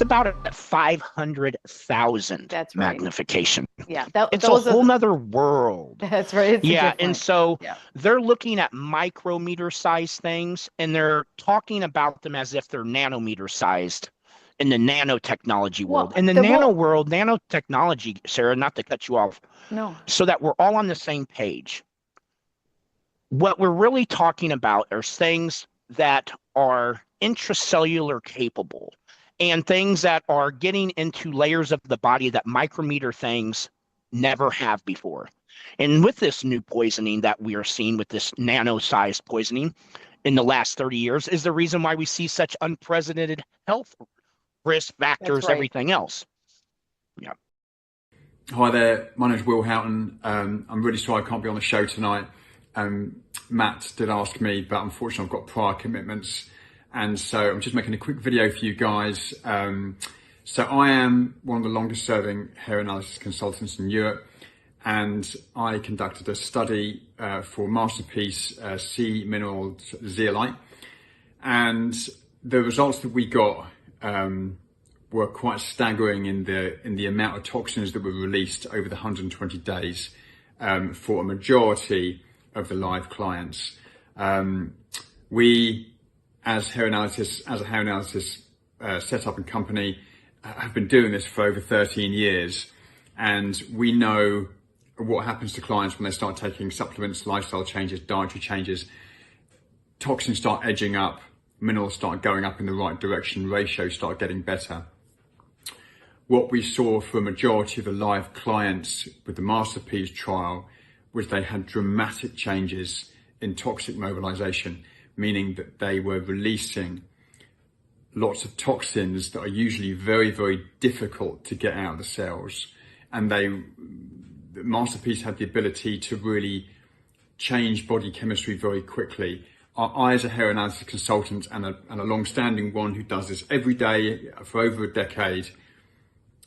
about at 500,000 That's right. magnification. Yeah, It's a whole nother world. That's right. It's Yeah, and different. so Yeah. they're looking at micrometer sized things and they're talking about them as if they're nanometer sized in the nanotechnology world. Well, In the the nano well, world, nanotechnology, Sarah, not to cut you off, no. so that we're all on the same page. What we're really talking about are things that are intracellular capable and things that are getting into layers of the body that micrometer things never have before. And with this new poisoning that we are seeing with this nano-sized poisoning in the last 30 years is the reason why we see such unprecedented health risk That's factors, right. everything else. Yeah. Hi there, my name's Will Houghton. I'm really sorry I can't be on the show tonight. Matt did ask me, but unfortunately I've got prior commitments. And so I'm just making a quick video for you guys. So I am one of the longest serving hair analysis consultants in Europe. And I conducted a study for Masterpeace sea mineral zeolite. And the results that we got were quite staggering in the amount of toxins that were released over the 120 days for a majority of the live clients. We, as a hair analysis setup and company, have been doing this for over 13 years, and we know what happens to clients when they start taking supplements, lifestyle changes, dietary changes. Toxins start edging up, minerals start going up in the right direction, ratios start getting better. What we saw for a majority of the live clients with the Masterpiece trial was they had dramatic changes in toxic mobilization, meaning that they were releasing lots of toxins that are usually very, very difficult to get out of the cells. And Masterpiece had the ability to really change body chemistry very quickly. I, as a hair analysis consultant and a long-standing one who does this every day for over a decade,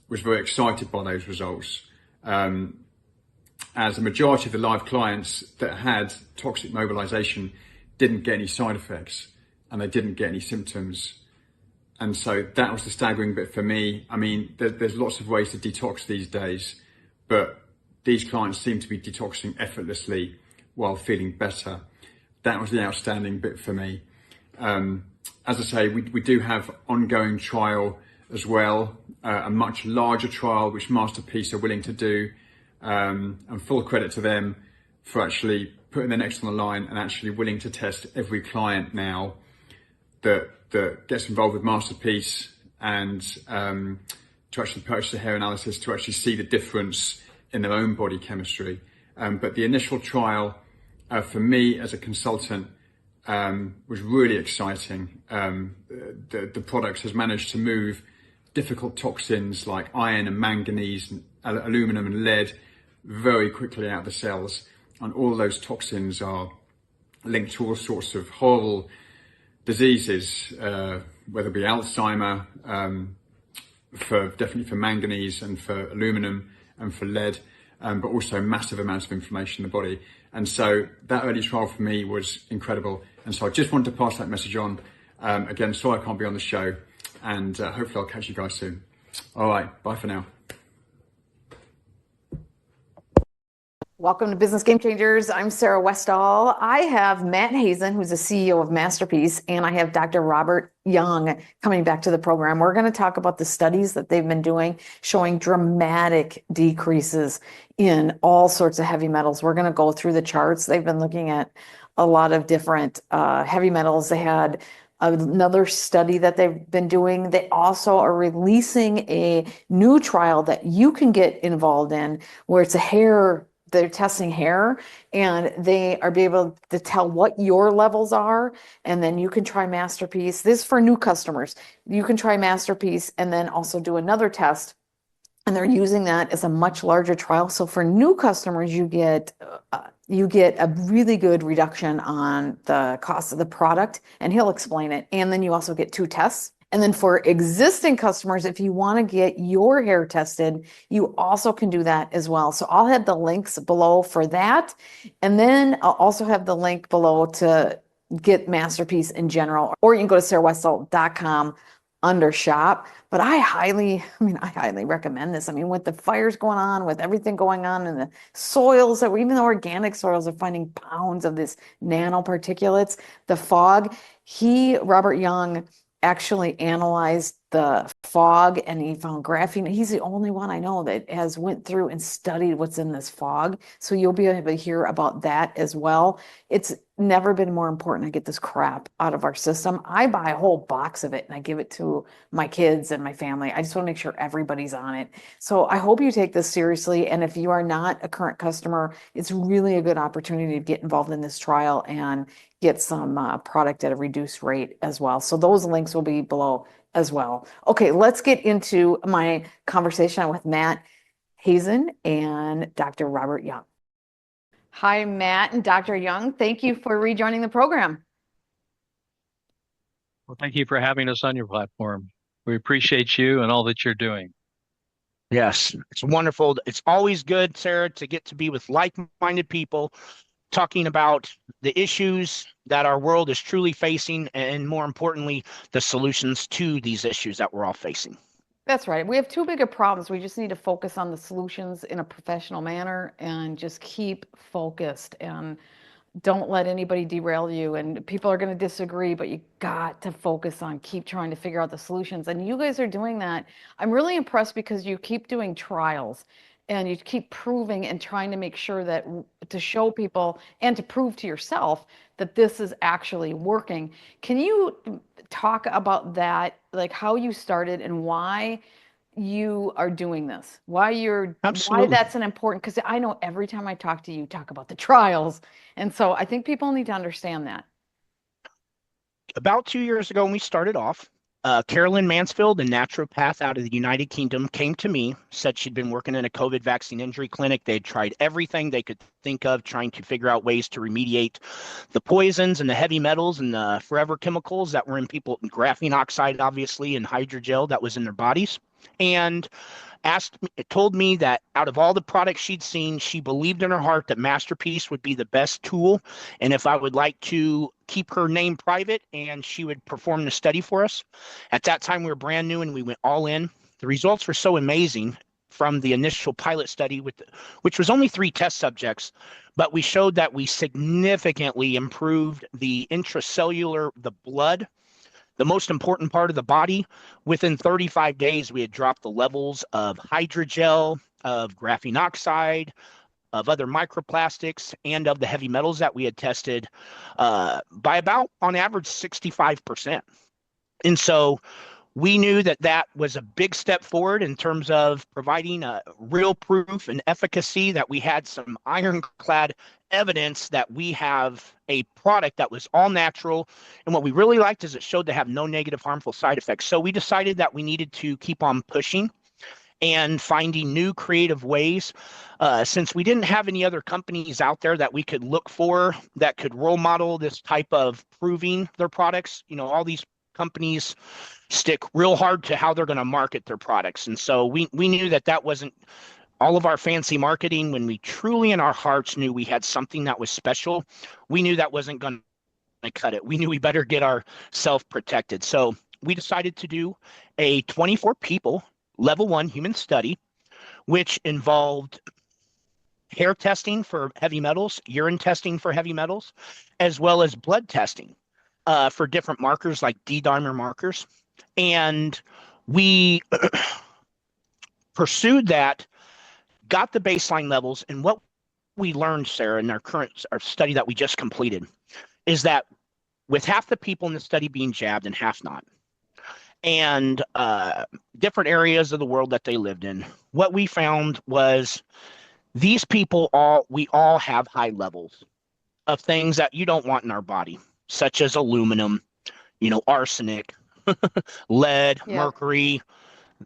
was very excited by those results. As a majority of the live clients that had toxic mobilization didn't get any side effects and they didn't get any symptoms. And so that was the staggering bit for me. I mean, there's lots of ways to detox these days, but these clients seem to be detoxing effortlessly while feeling better. That was the outstanding bit for me. As I say, we do have ongoing trial as well, a much larger trial which Masterpiece are willing to do, and full credit to them for actually putting their necks on the line and actually willing to test every client now that gets involved with Masterpiece and to actually purchase a hair analysis to actually see the difference in their own body chemistry. But the initial trial for me as a consultant was really exciting. The product has managed to move difficult toxins like iron and manganese, and aluminum and lead very quickly out of the cells. And all those toxins are linked to all sorts of horrible diseases, whether it be Alzheimer, definitely for manganese and for aluminum and for lead, but also massive amounts of inflammation in the body. And so that early trial for me was incredible. And so I just wanted to pass that message on. Again, sorry I can't be on the show, and hopefully I'll catch you guys soon. All right, bye for now. Welcome to Business Game Changers. I'm Sarah Westall. I have Matt Hazen, who's the CEO of Masterpiece, and I have Dr. Robert Young coming back to the program. We're going to talk about the studies that they've been doing showing dramatic decreases in all sorts of heavy metals. We're going to go through the charts. They've been looking at a lot of different heavy metals. They had another study that they've been doing. They also are releasing a new trial that you can get involved in where it's they're testing hair, and they are be able to tell what your levels are, and then you can try Masterpiece. This is for new customers. You can try Masterpiece and then also do another test, and they're using that as a much larger trial. So for new customers, you get a really good reduction on the cost of the product, and he'll explain it. And then you also get 2 tests. And then for existing customers, if you want to get your hair tested, you also can do that as well. So I'll have the links below for that. And then I'll also have the link below to get Masterpiece in general, or you can go to sarahwestall.com undershop, but I highly recommend this. I mean, with the fires going on, with everything going on in the soils, that even the organic soils are finding pounds of this nanoparticulates, the fog, Robert Young, actually analyzed the fog and he found graphene. He's the only one I know that has went through and studied what's in this fog. So you'll be able to hear about that as well. It's never been more important to get this crap out of our system. I buy a whole box of it and I give it to my kids and my family. I just want to make sure everybody's on it. So I hope you take this seriously. And if you are not a current customer, it's really a good opportunity to get involved in this trial and get some product at a reduced rate as well. So those links will be below as well. Okay, let's get into my conversation with Matt Hazen and Dr. Robert Young. Hi, Matt and Dr. Young. Thank you for rejoining the program. Well, thank you for having us on your platform. We appreciate you and all that you're doing. Yes, it's wonderful. It's always good, Sarah, to get to be with like-minded people talking about the issues that our world is truly facing, and more importantly, the solutions to these issues that we're all facing. That's right. We have too big of problems. We just need to focus on the solutions in a professional manner and just keep focused and don't let anybody derail you. And people are going to disagree, but you got to focus on keep trying to figure out the solutions. And you guys are doing that. I'm really impressed because you keep doing trials and you keep proving and trying to make sure that to show people and to prove to yourself that this is actually working. Can you talk about that, like how you started and why you are doing this, why Absolutely. that's an important, because I know every time I talk to you, talk about the trials. And so I think people need to understand that. About 2 years ago when we started off, Carolyn Mansfield, a naturopath out of the United Kingdom, came to me, said she'd been working in a COVID vaccine injury clinic. They'd tried everything they could think of, trying to figure out ways to remediate the poisons and the heavy metals and the forever chemicals that were in people, graphene oxide, obviously, and hydrogel that was in their bodies. And told me that out of all the products she'd seen, she believed in her heart that Masterpeace would be the best tool. And if I would like to keep her name private and she would perform the study for us. At that time, we were brand new and we went all in. The results were so amazing from the initial pilot study, which was only 3 test subjects, but we showed that we significantly improved the intracellular, the blood, the most important part of the body. Within 35 days, we had dropped the levels of hydrogel, of graphene oxide, of other microplastics, and of the heavy metals that we had tested by about, on average, 65%. And so we knew that that was a big step forward in terms of providing a real proof and efficacy, that we had some ironclad evidence that we have a product that was all natural. And what we really liked is it showed to have no negative harmful side effects. So we decided that we needed to keep on pushing and finding new creative ways. Since we didn't have any other companies out there that we could look for that could role model this type of proving their products, all these companies stick real hard to how they're going to market their products. And so we knew that that wasn't all of our fancy marketing. When we truly in our hearts knew we had something that was special, we knew that wasn't going to cut it. We knew we better get ourselves protected. So we decided to do a 24 people level 1 human study, which involved hair testing for heavy metals, urine testing for heavy metals, as well as blood testing for different markers like D-dimer markers. And we pursued that, got the baseline levels. And what we learned, Sarah, in our study that we just completed, is that with half the people in the study being jabbed and half not, and different areas of the world that they lived in, what we found was these people we all have high levels of things that you don't want in our body, such as aluminum, arsenic, lead, mercury.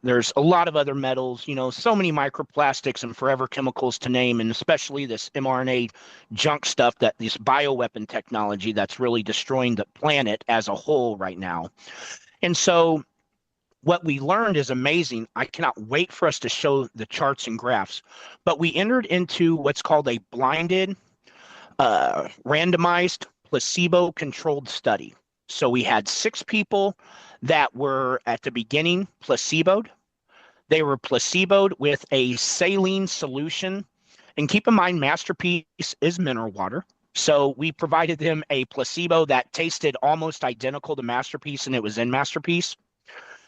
There's a lot of other metals, so many microplastics and forever chemicals to name, and especially this mRNA junk stuff, that this bioweapon technology that's really destroying the planet as a whole right now. And so what we learned is amazing. I cannot wait for us to show the charts and graphs, but we entered into what's called a blinded, randomized, placebo-controlled study. So we had 6 people that were at the beginning placeboed. They were placeboed with a saline solution. And keep in mind, Masterpiece is mineral water. So we provided them a placebo that tasted almost identical to Masterpiece, and it was in Masterpiece.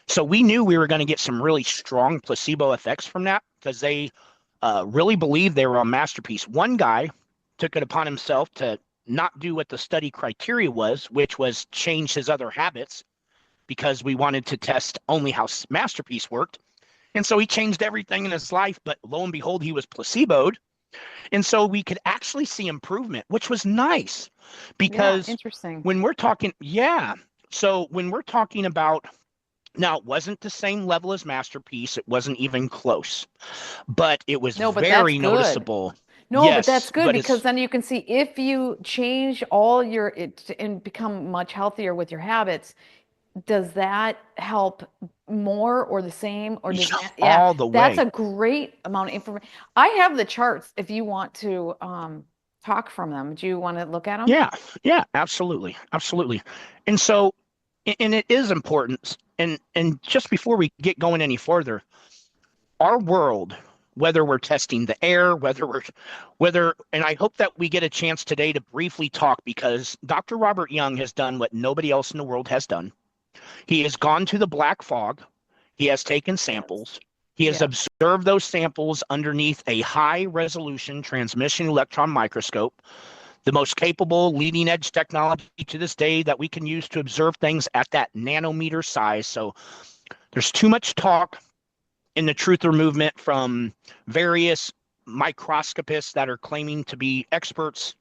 So we knew we were going to get some really strong placebo effects from that because they really believed they were on Masterpiece. One guy took it upon himself to not do what the study criteria was, which was change his other habits because we wanted to test only how Masterpiece worked. And so he changed everything in his life, but lo and behold, he was placeboed. And so we could actually see improvement, which was nice because interesting. when we're talking, yeah. So when we're talking about, now it wasn't the same level as Masterpiece, it wasn't even close, but it was No, but very that's good. noticeable. No, but Yes, that's good but because it's then you can see if you change all your it and become much healthier with your habits, does that help more or the same or does that, yeah, all the that's way. a great amount of information. I have the charts if you want to talk from them. Do you want to look at them? Yeah, yeah, absolutely, absolutely. And so, and it is important. And just before we get going any further, our world, whether we're testing the air, and I hope that we get a chance today to briefly talk because Dr. Robert Young has done what nobody else in the world has done. He has gone to the black fog. He has taken samples. He has Yeah. observed those samples underneath a high resolution transmission electron microscope, the most capable leading edge technology to this day that we can use to observe things at that nanometer size. So there's too much talk in the truther movement from various microscopists that are claiming to be experts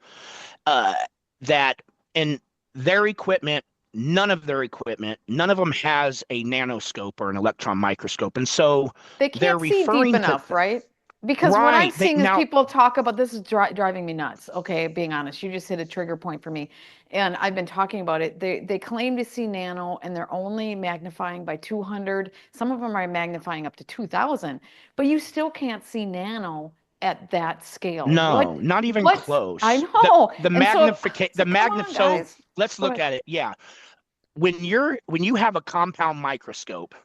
that in their equipment, none of them has a nanoscope or an electron microscope. And so They they're can't see deep referring to, enough, right? Because what I'm right, seeing is now, people talk about this is driving me nuts. Okay, being honest, you just hit a trigger point for me, and I've been talking about it. They claim to see nano, and they're only magnifying by 200. Some of them are magnifying up to 2,000, but you still can't see nano at that scale. no, not even What's I close. know, The and so magnification, so come on, so guys. let's Go look ahead. at it. Yeah. When you have a compound microscope,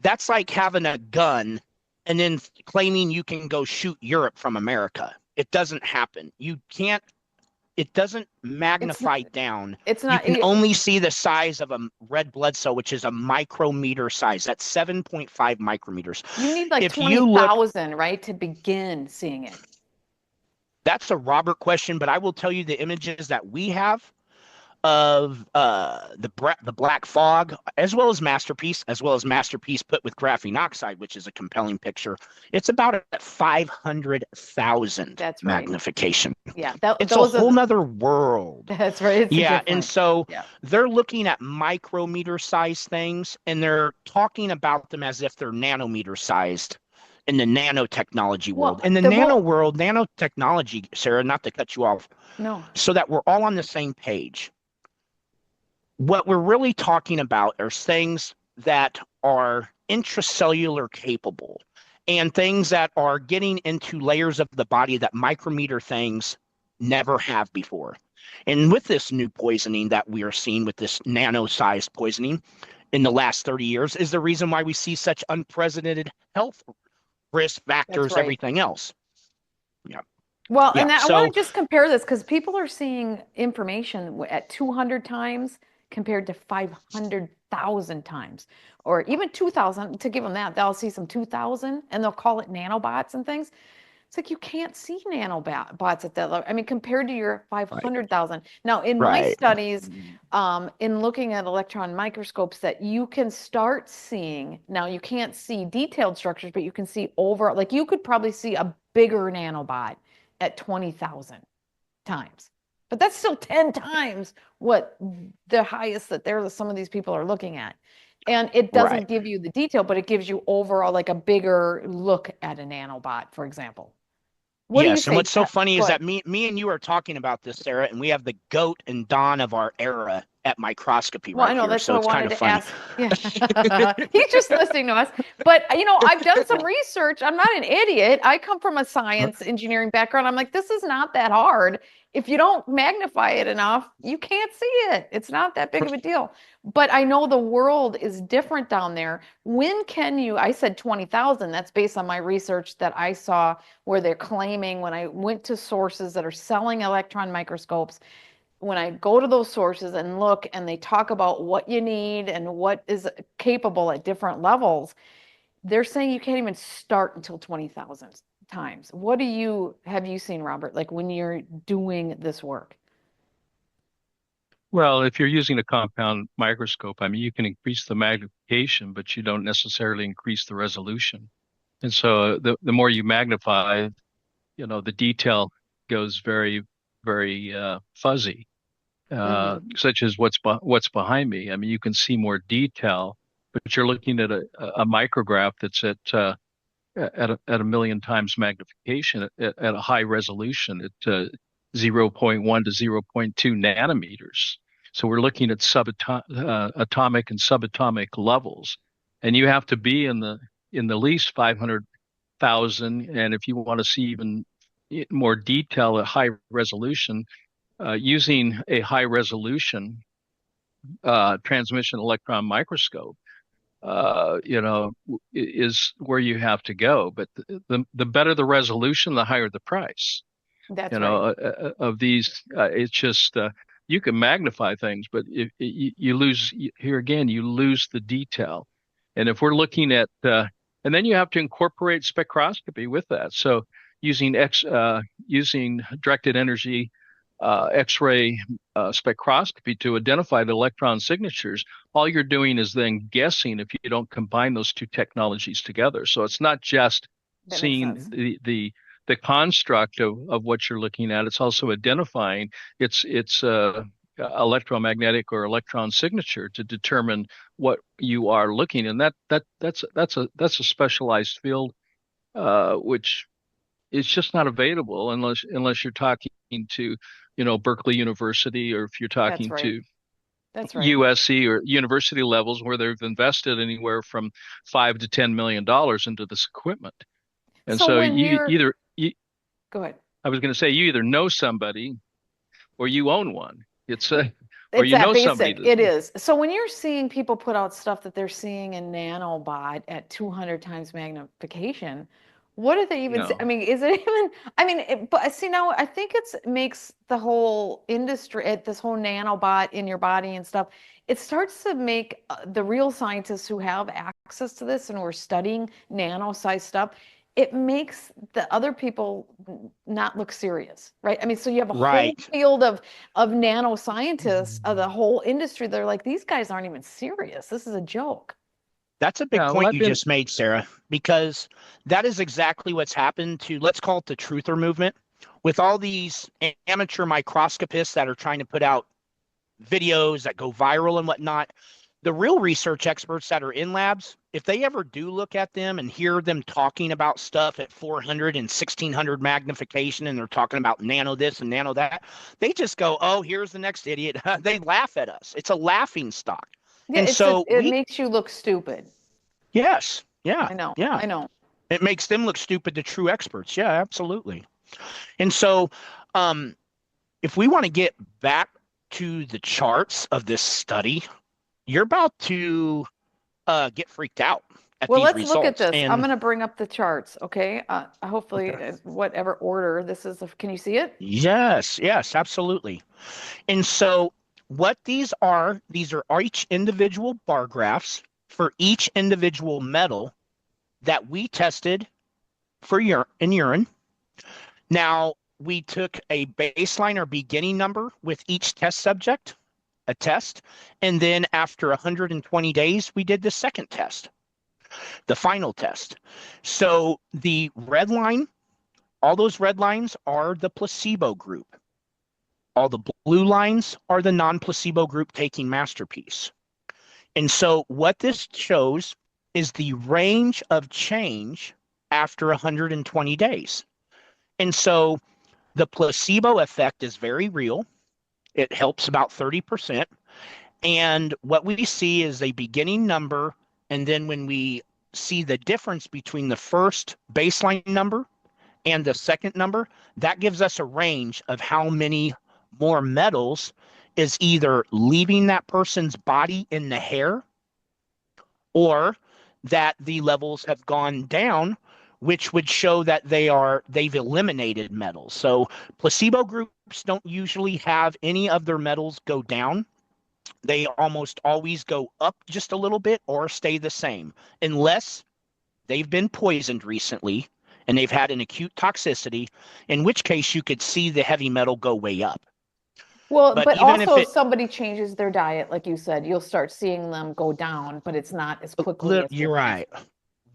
that's like having a gun and then claiming you can go shoot Europe from America. It doesn't happen. You can't, it doesn't It's magnify down. it's You not. can only see the size of a red blood cell, which is a micrometer size. That's 7.5 micrometers. You need like If you look, 20,000, right, to begin seeing it. that's a Robert question, but I will tell you the images that we have of the black fog, as well as Masterpiece put with graphene oxide, which is a compelling picture. It's about at 500,000 That's right. magnification. Yeah, It's a those are whole nother world. that's right. It's Yeah, and different. so Yeah. they're looking at micrometer sized things, and they're talking about them as if they're nanometer sized in the nanotechnology Well, world. In the the nano whole world, nanotechnology, Sarah, not to cut you off, no. so that we're all on the same page, what we're really talking about are things that are intracellular capable and things that are getting into layers of the body that micrometer things never have before. And with this new poisoning that we are seeing with this nano-sized poisoning in the last 30 years is the reason why we see such unprecedented health risk That's factors, right. everything else. Yeah. Well, Yeah. and I want So to just compare this because people are seeing information at 200 times compared to 500,000 times, or even 2,000. To give them that, they'll see some 2,000 and they'll call it nanobots and things. It's like you can't see nanobots at that level. I mean, compared to your right, 500,000. Now, in my right. studies, in looking at electron microscopes, that you can start seeing, now you can't see detailed structures, but you can see over, like you could probably see a bigger nanobot at 20,000 times. But that's still 10 times what the highest that some of these people are looking at. And it doesn't Right. give you the detail, but it gives you overall like a bigger look at a nanobot, for example. What do you Yes, and say? what's so funny Go is ahead. that me and you are talking about this, Sarah, and we have the goat and Don of our era at microscopy Well, I right know here, that's so what I it's kind wanted of to funny. ask. Yeah. He's just listening to us. But, I've done some research. I'm not an idiot. I come from a science engineering background. I'm like, this is not that hard. If you don't magnify it enough, you can't see it. It's not that big of a deal. But I know the world is different down there. When can you, I said 20,000. That's based on my research that I saw where they're claiming when I went to sources that are selling electron microscopes. When I go to those sources and look and they talk about what you need and what is capable at different levels, they're saying you can't even start until 20,000 times. What have you seen, Robert, like when you're doing this work? Well, if you're using a compound microscope, I mean, you can increase the magnification, but you don't necessarily increase the resolution. And so the more you magnify, the detail goes very, very fuzzy, Mm-hmm. such as what's behind me. I mean, you can see more detail, but you're looking at a micrograph that's at a million times magnification at a high resolution at zero point 0.1 to 0.2 nanometers. So we're looking at atomic and subatomic levels, and you have to be in the least 500,000. And if you want to see even more detail at high resolution, using a high resolution transmission electron microscope is where you have to go. But the better the resolution, the higher the price. That's right. Of these, it's just you can magnify things, but if you lose here again, you lose the detail. And if we're looking at, and then you have to incorporate spectroscopy with that. So using directed energy X-ray spectroscopy to identify the electron signatures, all you're doing is then guessing if you don't combine those two technologies together. So it's not just That makes seeing sense. the construct of what you're looking at. It's also identifying its electromagnetic or electron signature to determine what you are looking. And that's a specialized field, which is just not available unless you're talking to, Berkeley University, or if you're That's talking right. to That's right. USC or university levels where they've invested anywhere from $5 to $10 million into this equipment. And So so when you're, go ahead. I was going to say, you either know somebody or you own one. Or It's you that know somebody basic. that, It is. So when you're seeing people put out stuff that they're seeing in nanobot at 200 times magnification, what are they you even? I know, mean, is it even? I mean, but see now, I think it's makes the whole industry, this whole nanobot in your body and stuff. It starts to make the real scientists who have access to this and who are studying nano-sized stuff. It makes the other people not look serious, right? I mean, so you have a whole Right. field of nanoscientists of the whole industry. They're like, these guys aren't even serious. This is a joke. That's a big yeah, well, point you just made, Sarah, because that is exactly what's happened to, let's call it the truther movement, with all these amateur microscopists that are trying to put out videos that go viral and whatnot. The real research experts that are in labs, if they ever do look at them and hear them talking about stuff at 400 and 1600 magnification, and they're talking about nano this and nano that, they just go, oh, here's the next idiot. They laugh at us. It's a laughing stock. Yeah, And so it makes you look stupid. yes, yeah, I know. yeah. I know. It makes them look stupid to true experts. Yeah, absolutely. And so um, if we want to get back to the charts of this study, you're about to get freaked out at Well, these let's look at results. this. I'm And going to bring up the charts, okay? Hopefully, whatever order this is. Can you see it? yes, yes, absolutely. And so what these are each individual bar graphs for each individual metal that we tested for urine. Now, we took a baseline or beginning number with each test subject, a test, and then after 120 days, we did the second test, the final test. So the red line, all those red lines are the placebo group. All the blue lines are the non-placebo group taking Masterpeace. And so what this shows is the range of change after 120 days. And so the placebo effect is very real. It helps about 30%. And what we see is a beginning number. And then when we see the difference between the first baseline number and the second number, that gives us a range of how many more metals is either leaving that person's body in the hair, or that the levels have gone down, which would show that they've eliminated metals. So placebo groups don't usually have any of their metals go down. They almost always go up just a little bit or stay the same, unless they've been poisoned recently and they've had an acute toxicity, in which case you could see the heavy metal go way up. Well, But but even if also if it, somebody changes their diet, like you said, you'll start seeing them go down, but it's not as quickly as you're the ones. right.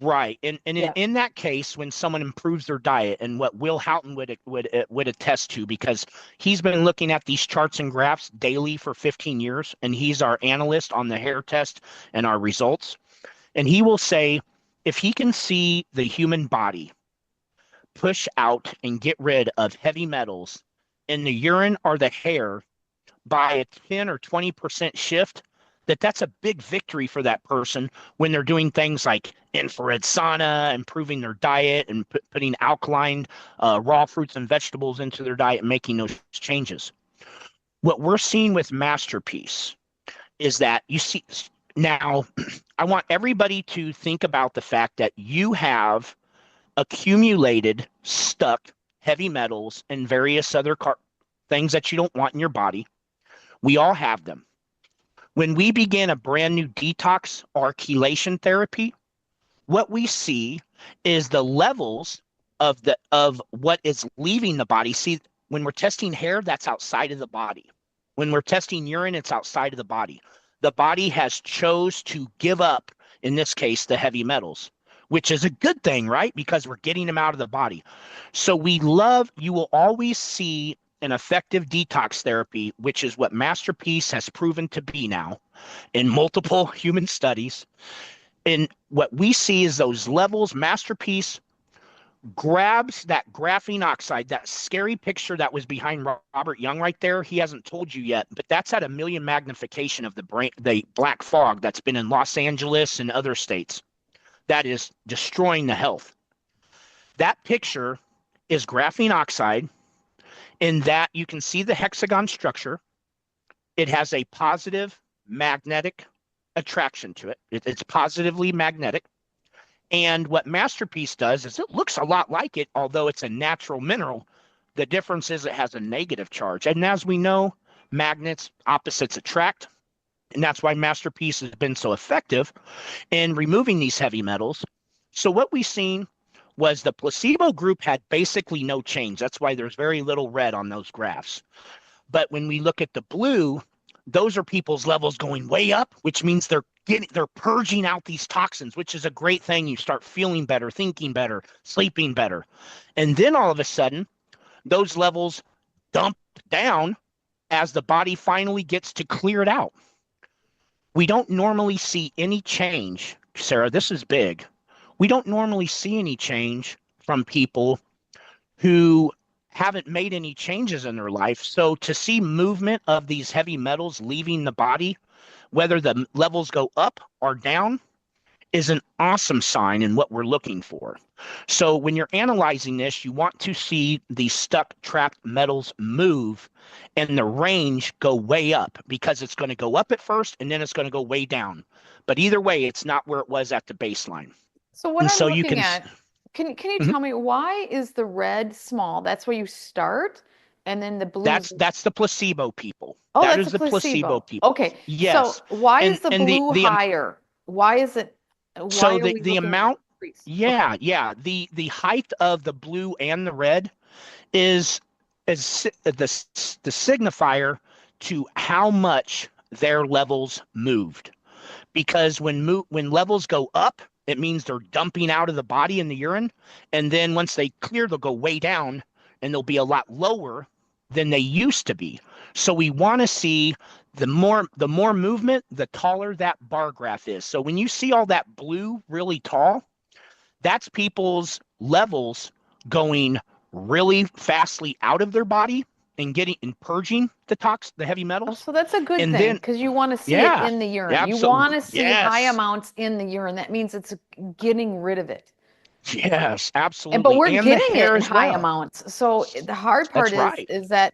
Right. And Yeah. in that case, when someone improves their diet, and what Will Houghton would attest to, because he's been looking at these charts and graphs daily for 15 years, and he's our analyst on the hair test and our results. And he will say, if he can see the human body push out and get rid of heavy metals in the urine or the hair by a 10 or 20% shift, that's a big victory for that person when they're doing things like infrared sauna, improving their diet, and putting alkaline raw fruits and vegetables into their diet and making those changes. What we're seeing with Masterpiece is that you see now, I want everybody to think about the fact that you have accumulated, stuck heavy metals and various other things that you don't want in your body. We all have them. When we begin a brand new detox or chelation therapy, what we see is the levels of what is leaving the body. See, when we're testing hair, that's outside of the body. When we're testing urine, it's outside of the body. The body has chose to give up, in this case, the heavy metals, which is a good thing, right? Because we're getting them out of the body. So you will always see an effective detox therapy, which is what Masterpiece has proven to be now in multiple human studies. And what we see is those levels. Masterpiece grabs that graphene oxide, that scary picture that was behind Robert Young right there. He hasn't told you yet, but that's at 1,000,000 magnification of the black fog that's been in Los Angeles and other states that is destroying the health. That picture is graphene oxide, in that you can see the hexagon structure. It has a positive magnetic attraction to it. It's positively magnetic. And what Masterpiece does is it looks a lot like it, although it's a natural mineral. The difference is it has a negative charge. And as we know, magnets, opposites attract. And that's why Masterpiece has been so effective in removing these heavy metals. So what we've seen was the placebo group had basically no change. That's why there's very little red on those graphs. But when we look at the blue, those are people's levels going way up, which means they're purging out these toxins, which is a great thing. You start feeling better, thinking better, sleeping better. And then all of a sudden, those levels dump down as the body finally gets to clear it out. We don't normally see any change, Sarah. This is big. We don't normally see any change from people who haven't made any changes in their life. So to see movement of these heavy metals leaving the body, whether the levels go up or down, is an awesome sign in what we're looking for. So when you're analyzing this, you want to see the stuck, trapped metals move and the range go way up, because it's going to go up at first and then it's going to go way down. But either way, it's not where it was at the baseline. So what And I'm so you looking can, at, can you Mhm. tell me why is the red small? That's where you start, and then the blue. That's the placebo people. Oh, That that's is a the placebo placebo. people. Okay. Yes. So why And is the and blue the higher? Why is it, why so are we the looking at amount, increase? Okay. yeah, the height of the blue and the red is the signifier to how much their levels moved. Because when levels go up, it means they're dumping out of the body in the urine, and then once they clear, they'll go way down, and they'll be a lot lower than they used to be. So we want to see the more movement, the taller that bar graph is. So when you see all that blue really tall, that's people's levels going really fastly out of their body and getting and purging the heavy Oh, metals. so that's a good And thing then, because you want to see it yeah, in the urine. You want absolutely. to see high Yes. amounts in the urine. That means it's getting rid of it. Yes, But absolutely. we're And the getting it hair in as high well. amounts. So the hard part That's is right. is that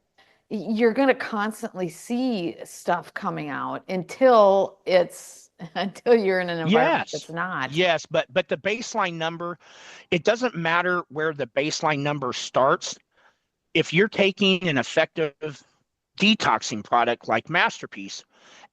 you're going to constantly see stuff coming out until it's until you're in an environment Yes. that's not. Yes, but the baseline number, it doesn't matter where the baseline number starts. If you're taking an effective detoxing product like Masterpiece,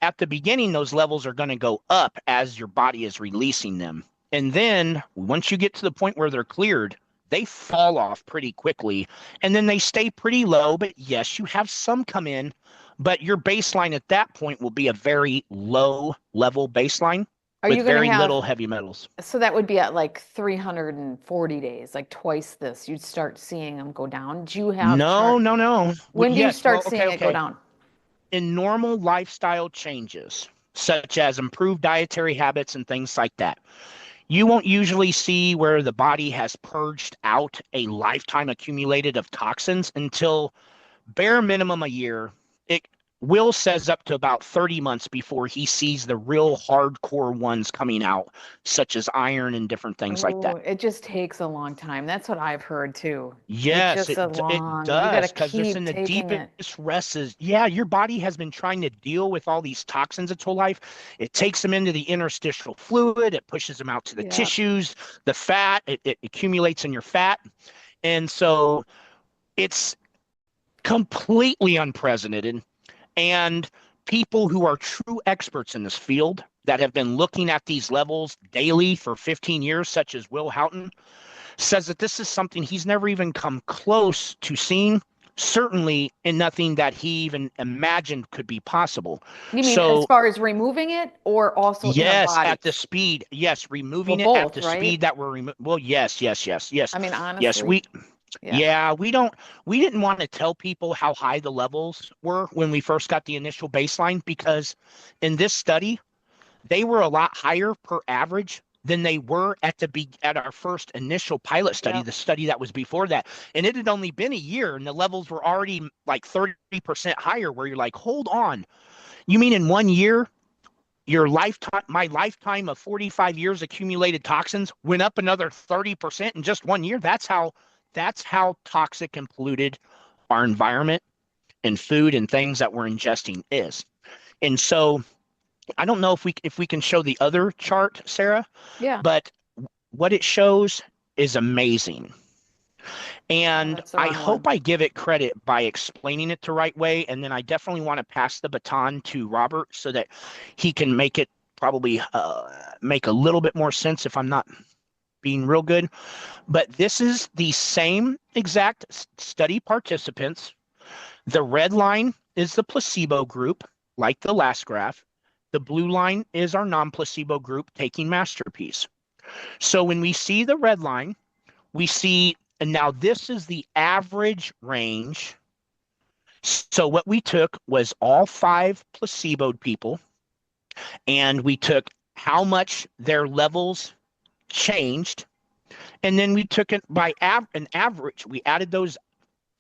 at the beginning, those levels are going to go up as your body is releasing them. And then once you get to the point where they're cleared, they fall off pretty quickly. And then they stay pretty low. But yes, you have some come in, but your baseline at that point will be a very low level baseline Are with you going to very have, little heavy metals. so that would be at like 340 days, like twice this, you'd start seeing them go down. Do you have No, chart? no, no. When do you Yes. start Well, okay, seeing it go okay. down? In normal lifestyle changes, such as improved dietary habits and things like that, you won't usually see where the body has purged out a lifetime accumulated of toxins until bare minimum a year. It Will says up to about 30 months before he sees the real hardcore ones coming out, such as iron and different things like Oh, that. it just takes a long time. That's what I've heard too. It's Yes, just a it long, you got to does, because it's keep in the taking deepest it. recesses. Yeah, your body has been trying to deal with all these toxins its whole life. It takes them into the interstitial fluid, it pushes them out to the Yeah. tissues, the fat, it accumulates in your fat. And so it's completely unprecedented. And people who are true experts in this field that have been looking at these levels daily for 15 years, such as Will Houghton, says that this is something he's never even come close to seeing, certainly in nothing that he even imagined could be possible. You mean as So, far as removing it or also in our yes, at the bodies? speed, yes, Well, removing it at both, the right? speed that we're removing. Well, yes, yes, yes, yes, I mean, yes. honestly, yeah. Yeah, we didn't want to tell people how high the levels were when we first got the initial baseline, because in this study, they were a lot higher per average than they were at our first initial pilot study, Yep. the study that was before that. And it had only been a year and the levels were already like 30% higher, where you're like, hold on. You mean in 1 year, my lifetime of 45 years accumulated toxins went up another 30% in just 1 year? That's how toxic and polluted our environment and food and things that we're ingesting is. And so I don't know if we can show the other chart, Sarah, Yeah. but what it shows is amazing. Oh, And that's the I wrong one. hope I give it credit by explaining it the right way. And then I definitely want to pass the baton to Robert so that he can make it probably make a little bit more sense if I'm not being real good. But this is the same exact study participants. The red line is the placebo group, like the last graph. The blue line is our non-placebo group taking Masterpiece. So when we see the red line, we see, and now this is the average range. So what we took was all 5 placeboed people, and we took how much their levels changed, and then we took it by an average. We added those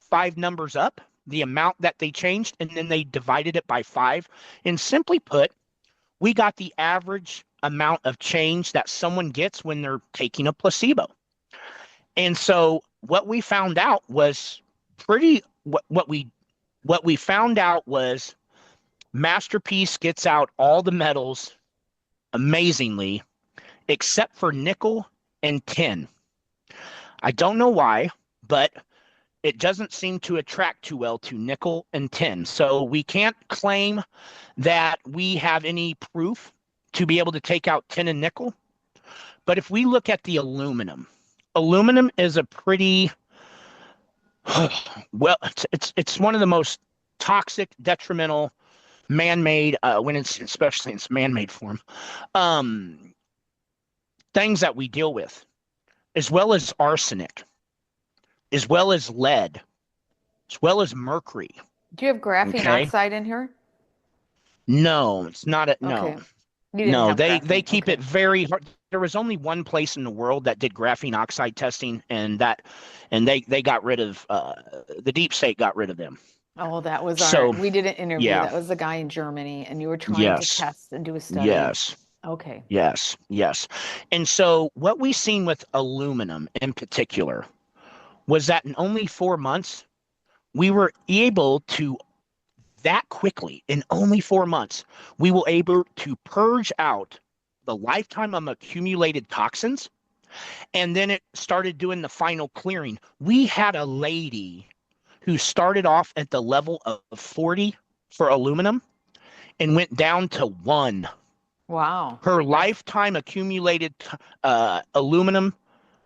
5 numbers up, the amount that they changed, and then they divided it by 5. And simply put, we got the average amount of change that someone gets when they're taking a placebo. And so what we found out was pretty what we found out was Masterpiece gets out all the metals amazingly, except for nickel and tin. I don't know why, but it doesn't seem to attract too well to nickel and tin. So we can't claim that we have any proof to be able to take out tin and nickel. But if we look at the aluminum is a pretty well, it's one of the most toxic, detrimental, man-made when it's especially in its man-made form um, things that we deal with, as well as arsenic, as well as lead, as well as mercury. Do you have graphene Okay, oxide in here? no, it's not a no. Okay. You didn't No, have they graphene. keep Okay. it very hard. There was only one place in the world that did graphene oxide testing, and they got rid of the deep state got rid of them. Oh, that was So, we did an interview. yeah, That was the guy in Germany, and you were trying to yes, test and do a study. yes, Okay. yes, yes. And so, what we seen with aluminum in particular was that in only 4 months, we were able to that quickly in only 4 months, we were able to purge out the lifetime of accumulated toxins. And then it started doing the final clearing. We had a lady who started off at the level of 40 for aluminum and went down to 1. Wow. Her That's lifetime accumulated aluminum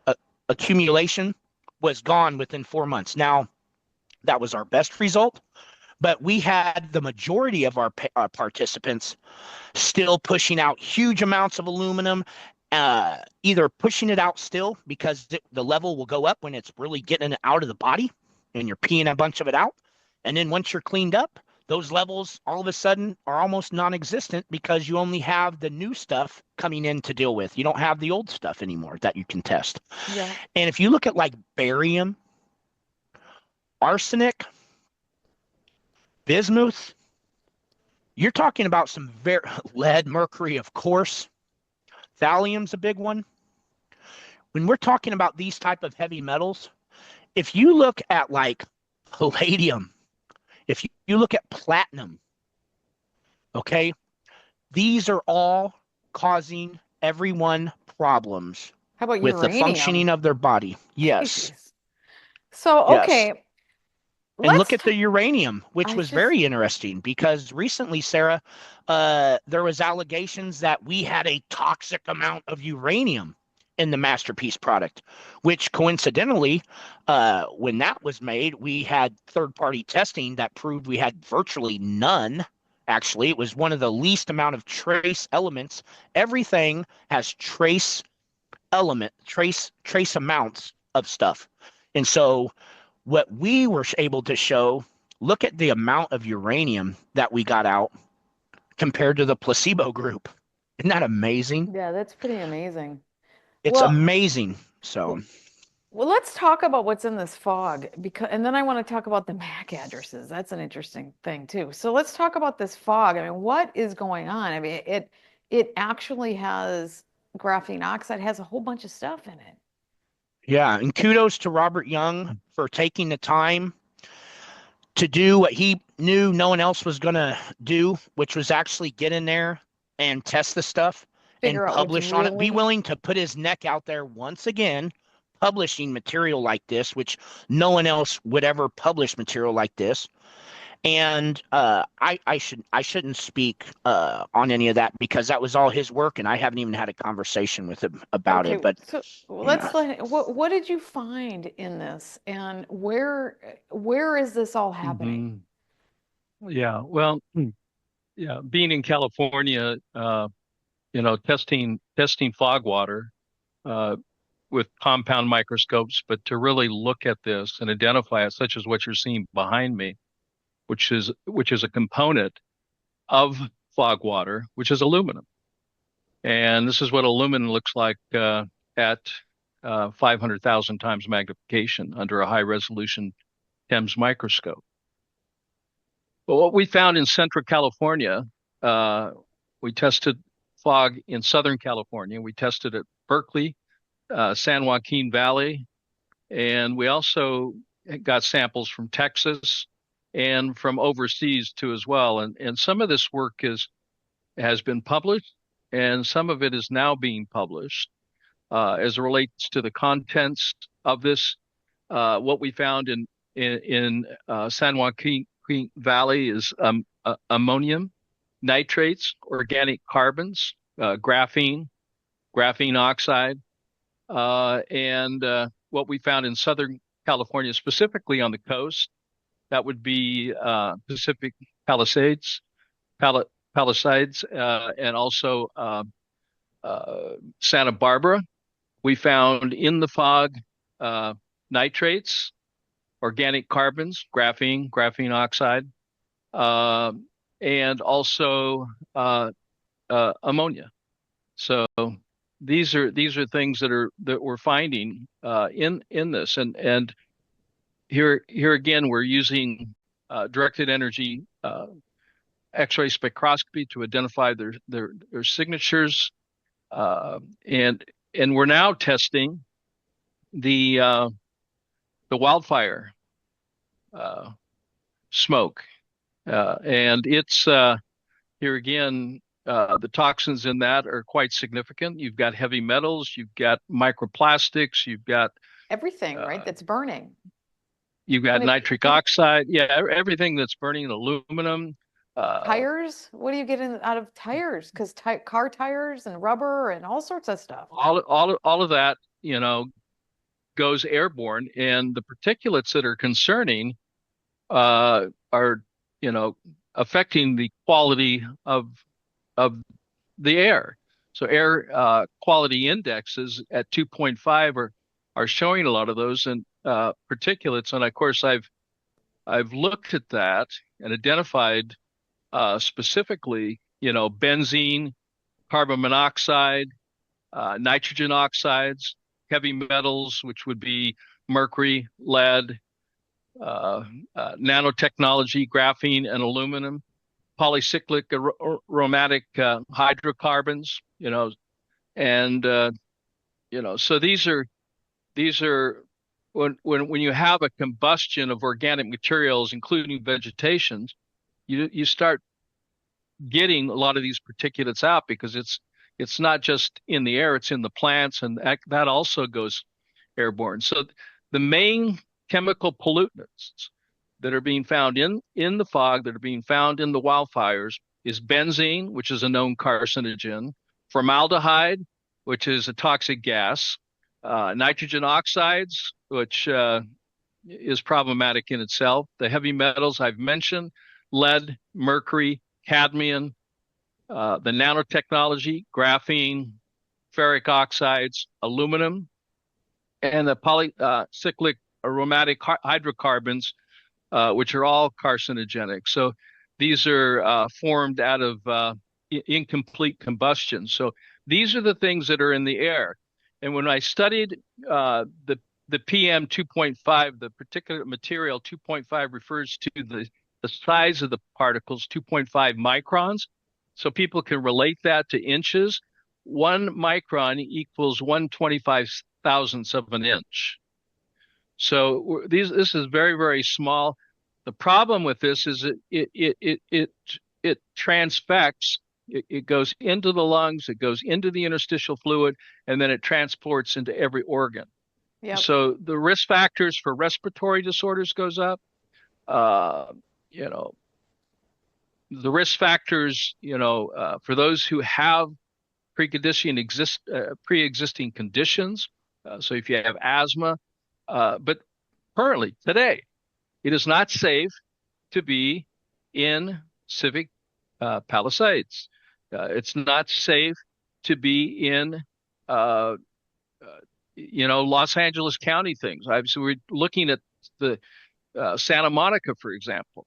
uh, accumulation was gone within 4 months. Now, that was our best result, but we had the majority of our participants still pushing out huge amounts of aluminum, either pushing it out still because the level will go up when it's really getting it out of the body and you're peeing a bunch of it out. And then once you're cleaned up, those levels all of a sudden are almost non-existent because you only have the new stuff coming in to deal with. You don't have the old stuff anymore that you can test. yeah. And if you look at like barium, arsenic, bismuth, you're talking about some very lead, mercury, of course. Thallium's a big one. When we're talking about these type of heavy metals, if you look at like palladium, if you look at platinum, okay, these are all causing everyone problems How about with the uranium? functioning of their body. Yes, Jeez. So, yes. okay, And look let's at the talk. uranium, which I was just, very interesting because recently, Sarah, there was allegations that we had a toxic amount of uranium in the Masterpiece product, which coincidentally, when that was made, we had third-party testing that proved we had virtually none. Actually, it was one of the least amount of trace elements. Everything has trace amounts of stuff. And so what we were able to show, look at the amount of uranium that we got out compared to the placebo group. Isn't that amazing? yeah, that's pretty amazing. It's Well, amazing. So, w- well, let's talk about what's in this fog because, and then I want to talk about the MAC addresses. That's an interesting thing too. So let's talk about this fog. I mean, what is going on? I mean, it actually has graphene oxide, has a whole bunch of stuff in it. yeah. And kudos to Robert Young for taking the time to do what he knew no one else was going to do, which was actually get in there and test the stuff and Figure out what's publish on it. Be really willing to put his neck out there once again, publishing material like this, which no one else would ever publish material like this. And I shouldn't speak on any of that because that was all his work, and I haven't even had a conversation with him about okay. it. But So yeah, let's what did you find in this, and where is this all happening? Hmm. Yeah. Well, yeah, being in California, testing fog water uh, with compound microscopes, but to really look at this and identify it, such as what you're seeing behind me, which is a component of fog water, which is aluminum. And this is what aluminum looks like at 500,000 times magnification under a high resolution TEMS microscope. But what we found in Central California, uh, we tested fog in Southern California. We tested at Berkeley, San Joaquin Valley, and we also got samples from Texas and from overseas too as well. And some of this work has been published, and some of it is now being published as it relates to the contents of this. What we found in San Joaquin Valley is ammonium nitrates, organic carbons, graphene oxide, and what we found in Southern California, specifically on the coast, that would be Pacific Palisades, Palisades, and also Santa Barbara. We found in the fog uh, nitrates, organic carbons, graphene oxide, uh, and also ammonia. So these are things that we're finding in this, and here again we're using directed energy X-ray spectroscopy to identify their signatures, and we're now testing the wildfire smoke, and it's here again. The toxins in that are quite significant. You've got heavy metals, you've got microplastics, you've got Everything, right? That's burning. you've got nitric oxide. Yeah, everything that's burning, aluminum. Tires? What do you get out of tires? Because car tires and rubber and all sorts of stuff. All of that, goes airborne, and the particulates that are concerning are, affecting the quality of the air. So air quality indexes at 2.5 are showing a lot of those and particulates. And of course, I've looked at that and identified specifically, benzene, carbon monoxide, nitrogen oxides, heavy metals, which would be mercury, lead, nanotechnology, graphene, and aluminum, polycyclic aromatic hydrocarbons, and so these are when you have a combustion of organic materials, including vegetations, you start getting a lot of these particulates out, because it's not just in the air, it's in the plants, and that also goes airborne. So the main chemical pollutants that are being found in the fog, that are being found in the wildfires, is benzene, which is a known carcinogen, formaldehyde, which is a toxic gas, nitrogen oxides, which is problematic in itself, the heavy metals I've mentioned, lead, mercury, cadmium, the nanotechnology, graphene, ferric oxides, aluminum, and the polycyclic aromatic hydrocarbons, which are all carcinogenic. So these are formed out of incomplete combustion. So these are the things that are in the air. And when I studied the PM 2.5, the particulate material 2.5 refers to the size of the particles, 2.5 microns. So people can relate that to inches. 1 micron equals 1/25,000th of an inch. So this is very, very small. The problem with this is it transfects. It goes into the lungs, it goes into the interstitial fluid, and then it transports into every organ. Yep. So the risk factors for respiratory disorders goes up. The risk factors, for those who have pre-existing conditions. So if you have asthma, but currently today, it is not safe to be in Civic Palisades. It's not safe to be in, Los Angeles County things. So we're looking at the Santa Monica, for example,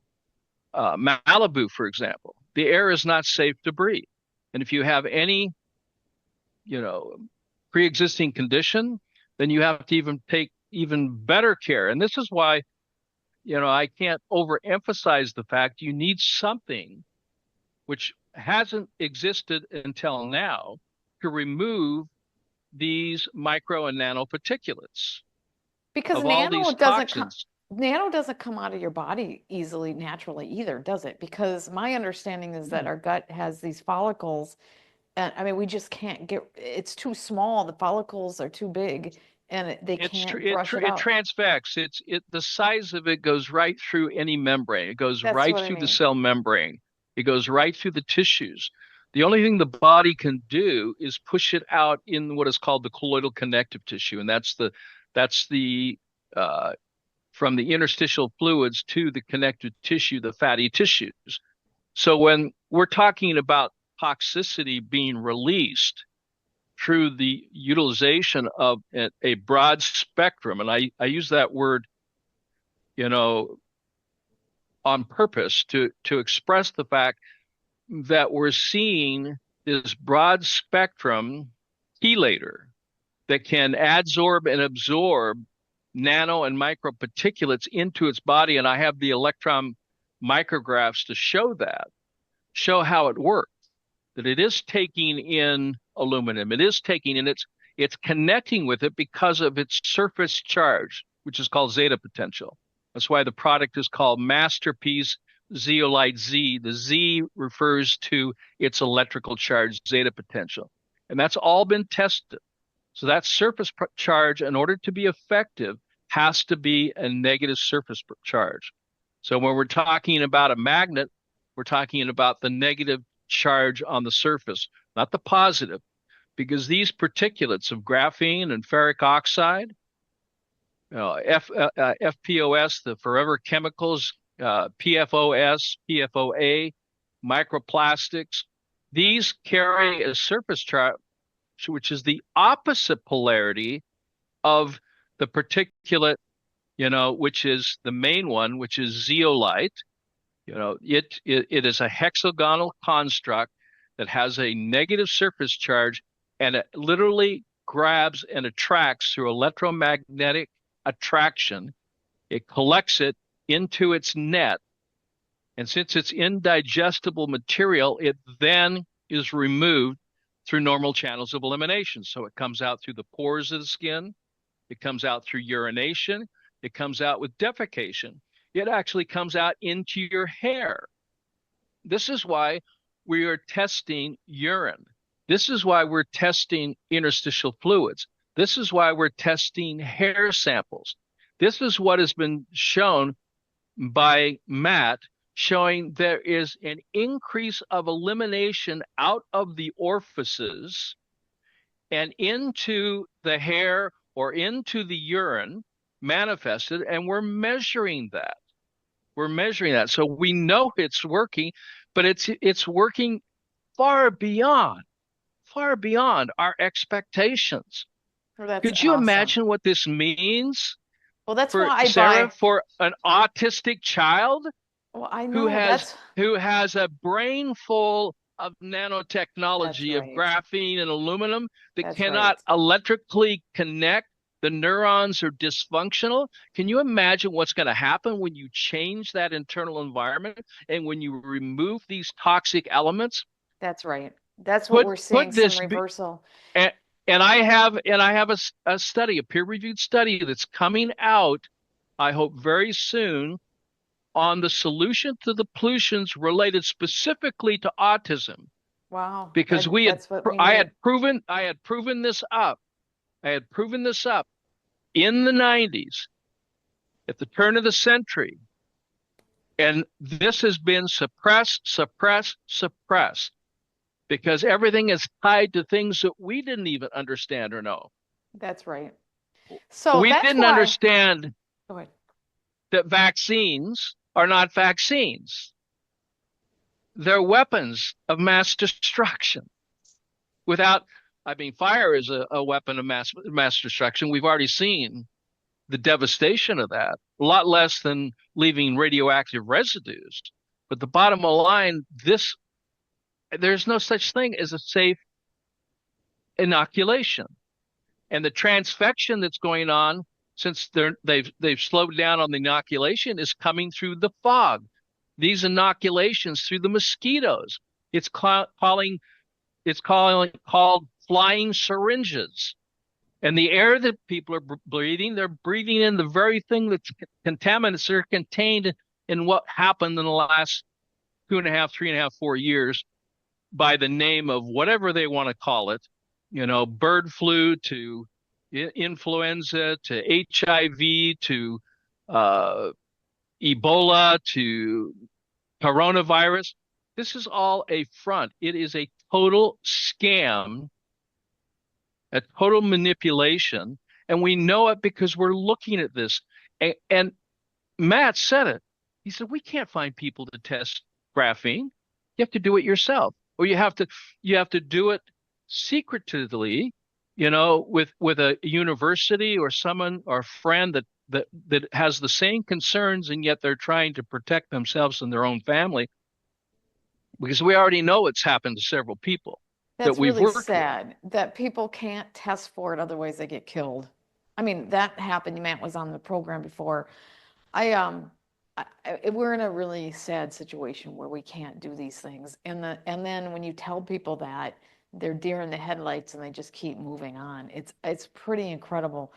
Malibu, for example. The air is not safe to breathe. And if you have any, pre-existing condition, then you have to even take even better care. And this is why, I can't overemphasize the fact you need something which hasn't existed until now to remove these micro and nano particulates. Because of all these nano doesn't come out of your body easily, naturally either, does it? Because my understanding is that our gut has these follicles, and I mean, we just can't it's too small. The follicles are too big, and they can't brush it out. It transfects. The size of it goes right through any membrane. It goes That's right what I through the mean. cell membrane. It goes right through the tissues. The only thing the body can do is push it out in what is called the colloidal connective tissue, and that's the from the interstitial fluids to the connective tissue, the fatty tissues. So when we're talking about toxicity being released through the utilization of a broad spectrum, and I use that word, on purpose to express the fact that we're seeing this broad spectrum chelator that can adsorb and absorb nano and micro particulates into its body. And I have the electron micrographs to show how it works, that it is taking in aluminum, it is taking in, it's connecting with it because of its surface charge, which is called zeta potential. That's why the product is called Masterpeace Zeolite Z. The Z refers to its electrical charge, zeta potential. And that's all been tested. So that surface charge, in order to be effective, has to be a negative surface charge. So when we're talking about a magnet, we're talking about the negative charge on the surface, not the positive, because these particulates of graphene and ferric oxide, FPOS, the forever chemicals, PFOS, PFOA, microplastics, these carry a surface charge which is the opposite polarity of the particulate, which is the main one, which is zeolite. It is a hexagonal construct that has a negative surface charge, and it literally grabs and attracts through electromagnetic attraction. It collects it into its net, and since it's indigestible material, it then is removed through normal channels of elimination. So it comes out through the pores of the skin, it comes out through urination, it comes out with defecation. It actually comes out into your hair. This is why we are testing urine. This is why we're testing interstitial fluids. This is why we're testing hair samples. This is what has been shown by Matt, showing there is an increase of elimination out of the orifices and into the hair or into the urine manifested, and we're measuring that. We're measuring that. So we know it's working, but it's working far beyond our expectations. Well, Could you imagine what this means? Well, that's for why Sarah, for an autistic child I know who has a brain full of nanotechnology, of graphene and aluminum that cannot electrically connect. The neurons are dysfunctional. Can you imagine what's going to happen when you change that internal environment and when you remove these toxic elements? That's right. That's what we're seeing, some reversal. And I have a study, a peer-reviewed study that's coming out, I hope very soon, on the solution to the pollutions related specifically to autism. Wow. Because I had proven this up. I had proven this up in the 90s, at the turn of the century. And this has been suppressed, because everything is tied to things that we didn't even understand or know. That's right. So we didn't understand Go ahead. that vaccines are not vaccines. They're weapons of mass destruction. Fire is a weapon of mass destruction. We've already seen the devastation of that, a lot less than leaving radioactive residues. But the bottom line, there's no such thing as a safe inoculation. And the transfection that's going on, since they've slowed down on the inoculation, is coming through the fog. These inoculations through the mosquitoes. It's called flying syringes. And the air that people are breathing, they're breathing in the very thing that's contaminants that are contained in what happened in the last 2.5, 3.5, 4 years, by the name of whatever they want to call it, bird flu to influenza to HIV to Ebola to coronavirus. This is all a front. It is a total scam, a total manipulation, and we know it because we're looking at this. And Matt said it. He said, we can't find people to test graphene. You have to do it yourself. Or you have to do it secretively, with a university or someone or a friend that has the same concerns, and yet they're trying to protect themselves and their own family, because we already know it's happened to several people. That's really sad that people can't test for it, otherwise they get killed. I mean, that happened. Matt was on the program before. I we're in a really sad situation where we can't do these things. And then when you tell people that, they're deer in the headlights and they just keep moving on. It's pretty incredible.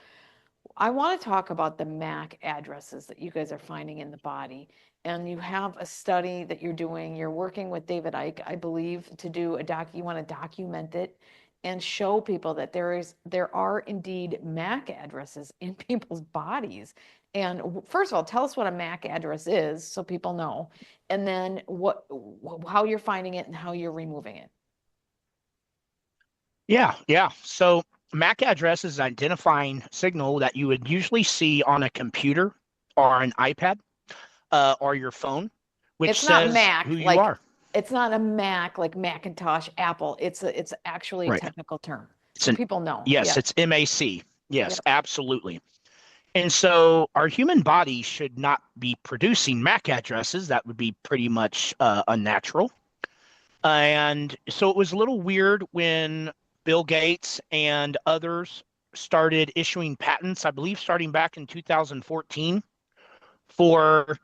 I want to talk about the MAC addresses that you guys are finding in the body. And you have a study that you're doing. You're working with David Icke, I believe, to do you want to document it and show people that there are indeed MAC addresses in people's bodies. And first of all, tell us what a MAC address is so people know, and then how you're finding it and how you're removing it. Yeah. So MAC address is an identifying signal that you would usually see on a computer or an iPad or your phone, which It's not says Mac, who you like are. it's not a Mac like Macintosh, Apple. It's actually a Right. technical term. It's So people know. yes, Yeah. it's MAC. Yes, Yep. absolutely. And so our human body should not be producing MAC addresses. That would be pretty much unnatural. And so it was a little weird when Bill Gates and others started issuing patents, I believe starting back in 2014, for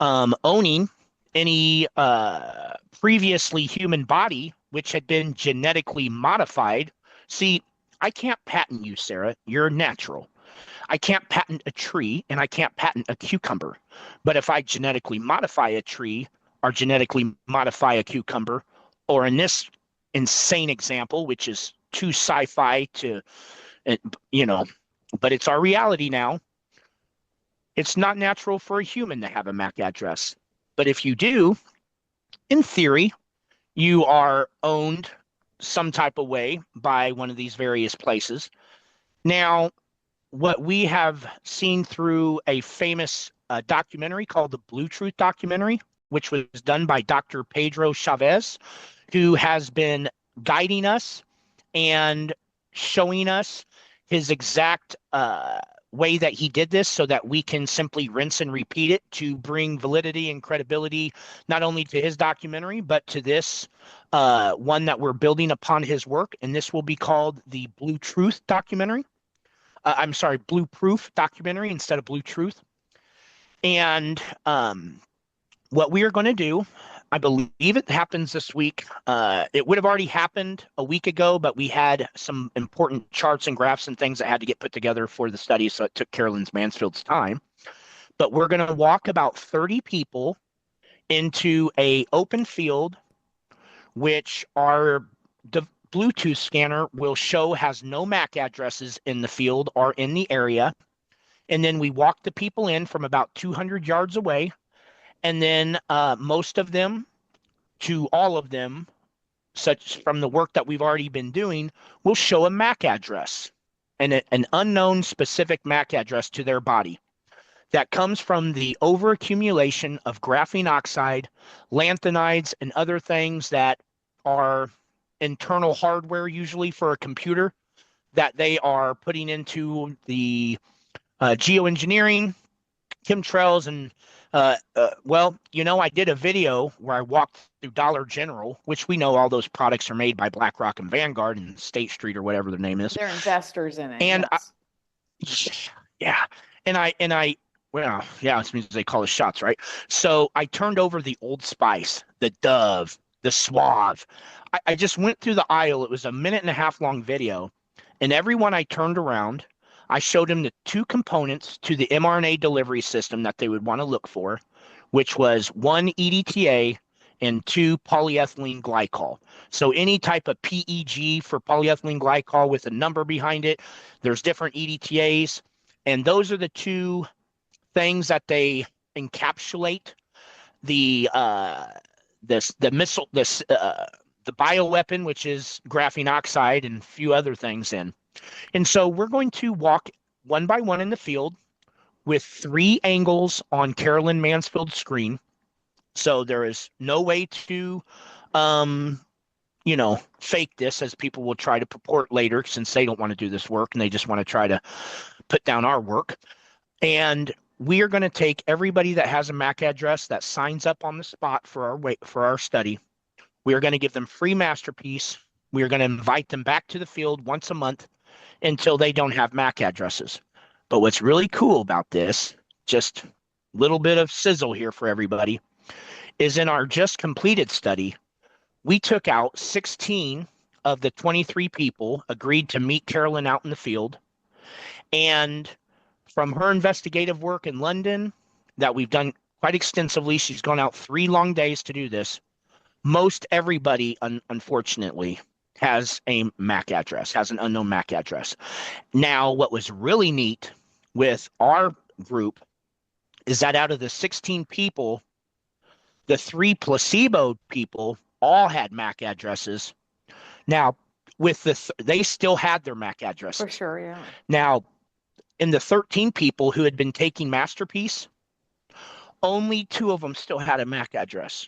owning any previously human body which had been genetically modified. See, I can't patent you, Sarah. You're natural. I can't patent a tree and I can't patent a cucumber. But if I genetically modify a tree or genetically modify a cucumber, or in this insane example, which is too sci-fi to, you know, but it's our reality now. It's not natural for a human to have a MAC address. But if you do, in theory, you are owned some type of way by one of these various places. Now, what we have seen through a famous documentary called the Blue Truth documentary, which was done by Dr. Pedro Chavez, who has been guiding us and showing us his exact way that he did this so that we can simply rinse and repeat it to bring validity and credibility not only to his documentary, but to this one that we're building upon his work. And this will be called the Blue Truth documentary. I'm sorry, Blue Proof documentary instead of Blue Truth. And what we are going to do, I believe it happens this week. It would have already happened a week ago, but we had some important charts and graphs and things that had to get put together for the study, so it took Carolyn Mansfield's time. But we're going to walk about 30 people into a open field, which our Bluetooth scanner will show has no MAC addresses in the field or in the area. And then we walk the people in from about 200 yards away. And then most of them to all of them, such from the work that we've already been doing, will show a MAC address and an unknown specific MAC address to their body. That comes from the overaccumulation of graphene oxide, lanthanides, and other things that are internal hardware usually for a computer that they are putting into the geoengineering, chemtrails, and well, I did a video where I walked through Dollar General, which we know all those products are made by BlackRock and Vanguard and State Street or whatever their name is. They're investors in it. And yes. Yeah, and I well, yeah, it means they call us shots, right? So I turned over the Old Spice, the Dove, the Suave. I just went through the aisle. It was a 1.5 minute long video, and everyone I turned around, I showed them the two components to the mRNA delivery system that they would want to look for, which was 1 EDTA and 2 polyethylene glycol. So any type of PEG for polyethylene glycol with a number behind it, there's different EDTAs, and those are the two things that they encapsulate the missile, the bioweapon, which is graphene oxide and a few other things in. And so we're going to walk one by one in the field with 3 angles on Carolyn Mansfield's screen. So there is no way to, fake this, as people will try to purport later, since they don't want to do this work and they just want to try to put down our work. And we are going to take everybody that has a MAC address that signs up on the spot for our study. We are going to give them free Masterpeace. We are going to invite them back to the field once a month until they don't have MAC addresses. But what's really cool about this, just little bit of sizzle here for everybody, is in our just completed study, we took out 16 of the 23 people agreed to meet Carolyn out in the field. And from her investigative work in London that we've done quite extensively, she's gone out 3 long days to do this. Most everybody, unfortunately, has a MAC address, has an unknown MAC address. Now, what was really neat with our group is that out of the 16 people, the 3 placebo people all had MAC addresses. Now, with they still had their MAC addresses. For sure, yeah. Now, in the 13 people who had been taking Masterpeace, only 2 of them still had a MAC address.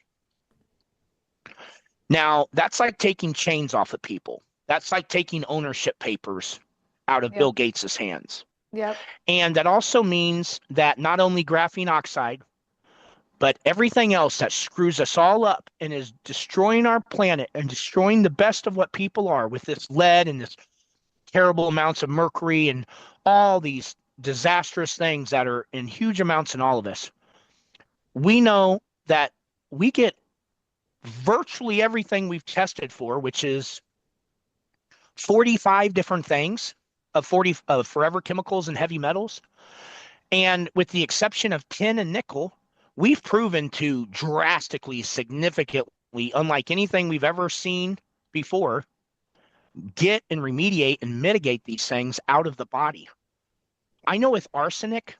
Now, that's like taking chains off of people. That's like taking ownership papers out of Bill Gates's hands. Yep. And that also means that not only graphene oxide, but everything else that screws us all up and is destroying our planet and destroying the best of what people are with this lead and this terrible amounts of mercury and all these disastrous things that are in huge amounts in all of us. We know that we get virtually everything we've tested for, which is 45 different things of forever chemicals and heavy metals. And with the exception of tin and nickel, we've proven to drastically, significantly, unlike anything we've ever seen before, get and remediate and mitigate these things out of the body. I know with arsenic,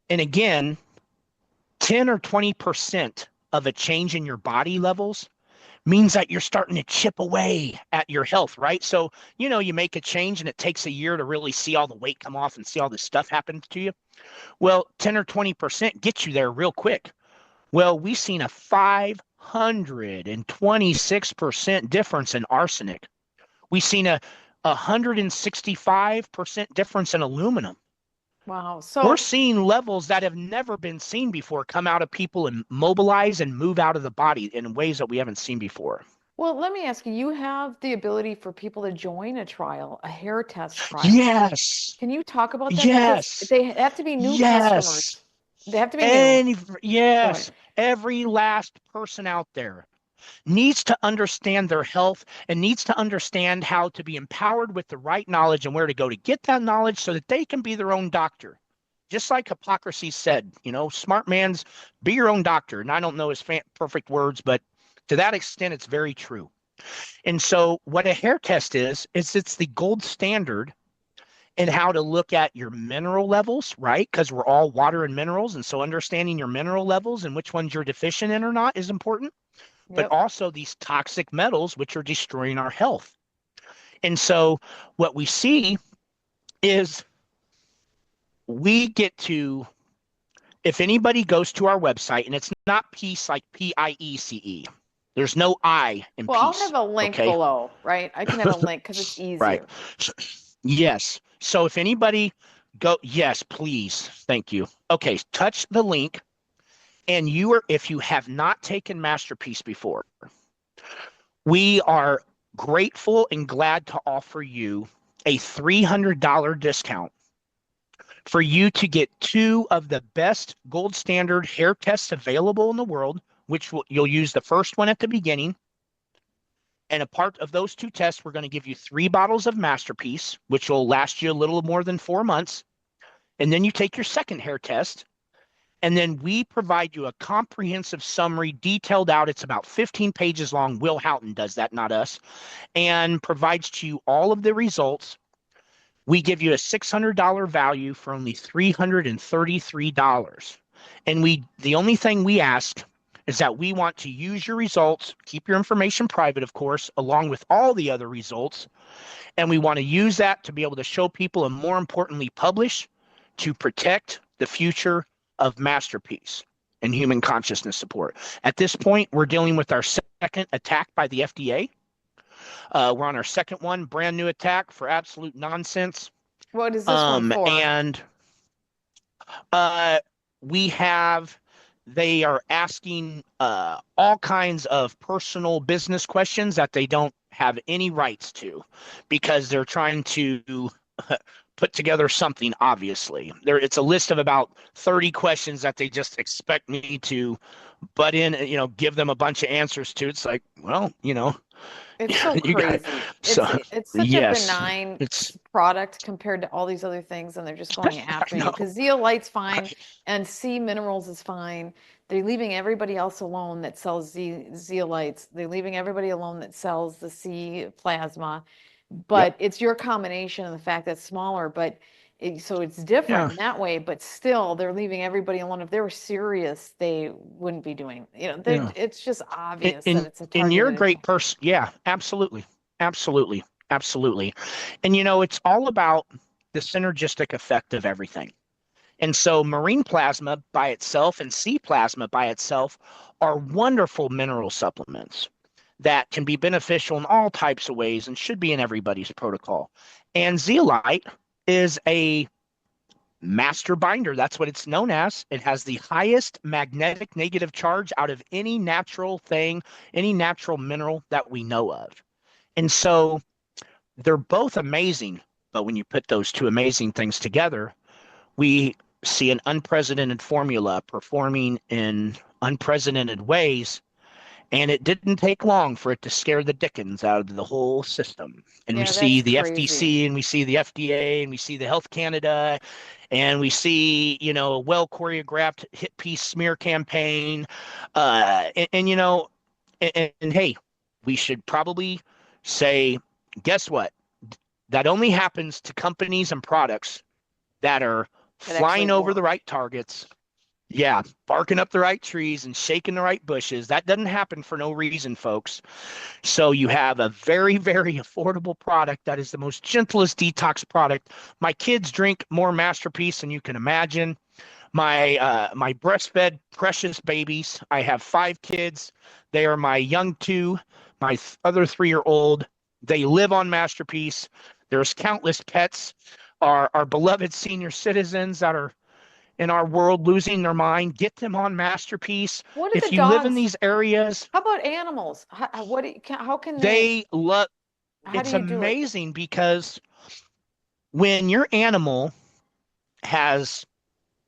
and again, 10 or 20% of a change in your body levels means that you're starting to chip away at your health, right? So, you make a change and it takes a year to really see all the weight come off and see all this stuff happen to you. Well, 10 or 20% gets you there real quick. Well, we've seen a 526% difference in arsenic. We've seen a 165% difference in aluminum. Wow. So we're seeing levels that have never been seen before come out of people and mobilize and move out of the body in ways that we haven't seen before. Well, let me ask you, you have the ability for people to join a trial, a hair test trial. Yes. Can you talk about that? Yes. Because they have to be new yes. customers. They have to be new. Yes. Every last person out there needs to understand their health and needs to understand how to be empowered with the right knowledge and where to go to get that knowledge so that they can be their own doctor. Just like Hippocrates said, smart man's be your own doctor. And I don't know his perfect words, but to that extent, it's very true. And so what a hair test is it's the gold standard in how to look at your mineral levels, right? Because we're all water and minerals. And so understanding your mineral levels and which ones you're deficient in or not is important. But also these toxic metals, which are destroying our health. And so what we see is we get to, if anybody goes to our website, and it's not Peace like Piece, there's no I in Well, Peace. I'll have a link below, right? I can have a link because it's easier. Right. Yes. So if anybody yes, please. Thank you. Okay. Touch the link. And if you have not taken Masterpeace before, we are grateful and glad to offer you a $300 discount for you to get 2 of the best gold standard hair tests available in the world, which you'll use the first one at the beginning. And a part of those 2 tests, we're going to give you 3 bottles of Masterpeace, which will last you a little more than 4 months. And then you take your second hair test. And then we provide you a comprehensive summary, detailed out. It's about 15 pages long. Will Houghton does that, not us, and provides to you all of the results. We give you a $600 value for only $333. And the only thing we ask is that we want to use your results, keep your information private, of course, along with all the other results. And we want to use that to be able to show people and, more importantly, publish to protect the future of Masterpeace and human consciousness support. At this point, we're dealing with our second attack by the FDA. We're on our second one, brand new attack for absolute nonsense. What is this one for? And they are asking all kinds of personal business questions that they don't have any rights to, because they're trying to put together something, obviously. It's a list of about 30 questions that they just expect me to butt in, give them a bunch of answers to. It's like, well, It's so you got crazy. so It's such a yes, benign it's product compared to all these other things, and they're just going I after you. know. Because zeolite's fine, and C minerals is fine. They're leaving everybody else alone that sells zeolites. They're leaving everybody alone that sells the C plasma. Yep. But it's your combination and the fact that it's smaller, but so it's different Yeah. in that way, but still they're leaving everybody alone. If they were serious, they wouldn't be doing, Yeah. it's just obvious that In it's a you're a targeted great attack. person. Yeah, absolutely. Absolutely. Absolutely. And it's all about the synergistic effect of everything. And so marine plasma by itself and sea plasma by itself are wonderful mineral supplements that can be beneficial in all types of ways and should be in everybody's protocol. And zeolite is a master binder. That's what it's known as. It has the highest magnetic negative charge out of any natural thing, any natural mineral that we know of. And so they're both amazing. But when you put those two amazing things together, we see an unprecedented formula performing in unprecedented ways. And it didn't take long for it to scare the dickens out of the whole system. And we Yeah, see that's the crazy. FTC and we see the FDA and we see the Health Canada and we see, a well choreographed hit piece smear campaign. And hey, we should probably say, guess what? That only happens to companies and products that are That actually flying over the work. right targets. Yeah, barking up the right trees and shaking the right bushes. That doesn't happen for no reason, folks. So you have a very, very affordable product that is the most gentlest detox product. My kids drink more Masterpiece than you can imagine. My breastfed precious babies. I have 5 kids. They are my young two, my other 3 year old. They live on Masterpiece. There's countless pets. Our beloved senior citizens that are in our world losing their mind. Get them on Masterpiece. What are If the you live in dogs? these areas, How about animals? How can they, they love. how do It's you do it? amazing because when your animal has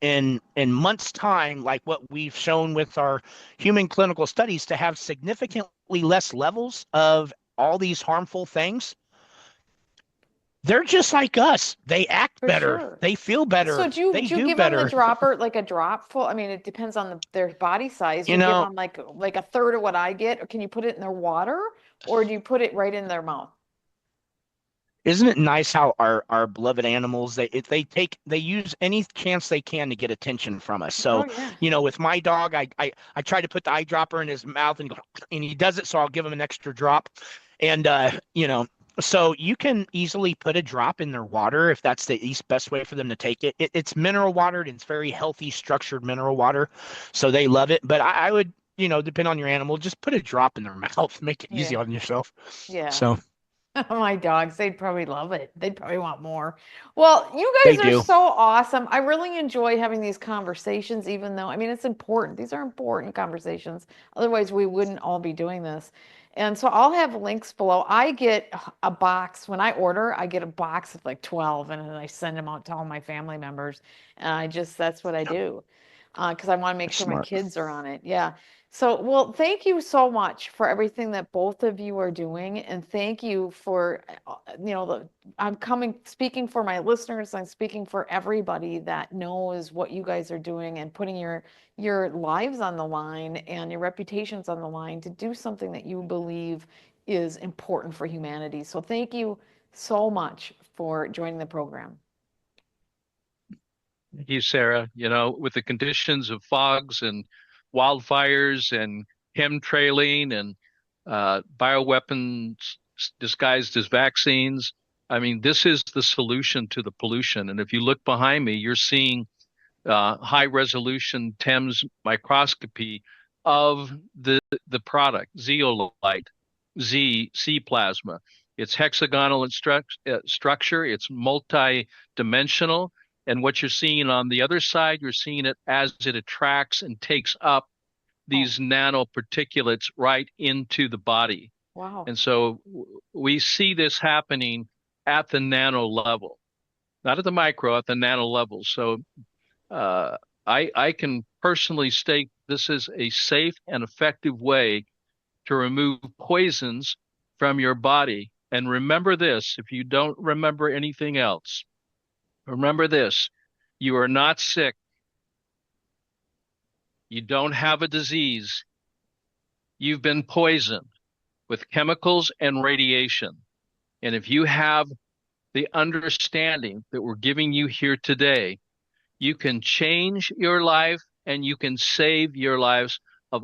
in months time, like what we've shown with our human clinical studies, to have significantly less levels of all these harmful things, they're just like us. They act For better, sure. they feel So better, do they you do give them the better. dropper, like a drop full? I mean, it depends on their body size. you You give know them like a third of what I get, or can you put it in their water, or do you put it right in their mouth? Isn't it nice how our beloved animals, they use any chance they can to get attention from us? Oh So, yeah. with my dog, I try to put the eyedropper in his mouth and he does it, so I'll give him an extra drop. And so you can easily put a drop in their water if that's the best way for them to take it. It's mineral water and it's very healthy, structured mineral water, so they love it. But I would, depend on your animal, just put a drop in their mouth, make it easy Yeah. on yourself. Yeah. So My dogs, they'd probably love it. They'd probably want more. Well, you they guys are do. so awesome. I really enjoy having these conversations, even though, I mean, it's important. These are important conversations. Otherwise, we wouldn't all be doing this. And so I'll have links below. I get a box when I order, I get a box of like 12 and then I send them out to all my family members. And that's what I do. Because I want to make That's sure my smart. kids are on it. Yeah. So, well, thank you so much for everything that both of you are doing, and thank you for, I'm speaking for my listeners. I'm speaking for everybody that knows what you guys are doing and putting your lives on the line and your reputations on the line to do something that you believe is important for humanity. So, thank you so much for joining the program. Thank you, Sarah. With the conditions of fogs and wildfires and chemtrailing and bioweapons disguised as vaccines, I mean, this is the solution to the pollution. And if you look behind me, you're seeing high resolution TEMS microscopy of the product, zeolite, C plasma. It's hexagonal in structure, it's multi-dimensional. And what you're seeing on the other side, you're seeing it as it attracts and takes up Oh, these nanoparticulates right into the body. wow. And so we see this happening at the nano level. not at the micro, at the nano level. So I can personally state this is a safe and effective way to remove poisons from your body. And remember this, if you don't remember anything else, remember this: you are not sick. You don't have a disease. You've been poisoned with chemicals and radiation. And if you have the understanding that we're giving you here today, you can change your life and you can save your lives of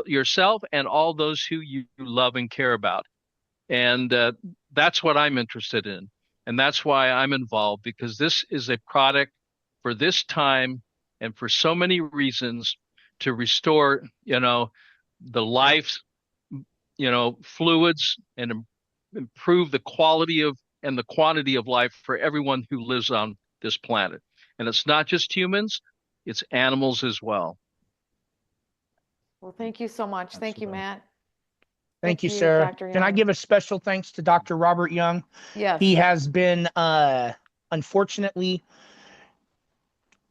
yourself and all those who you love and care about. And that's what I'm interested in. And that's why I'm involved, because this is a product for this time and for so many reasons to restore, the life's, fluids and improve the quality of and the quantity of life for everyone who lives on this planet. And it's not just humans, it's animals as well. Well, thank you so much. Thank you, Absolutely. Matt. Thank you, Sarah. Dr. Can I Young. give a special thanks to Dr. Robert Young? Yes. He has been, unfortunately,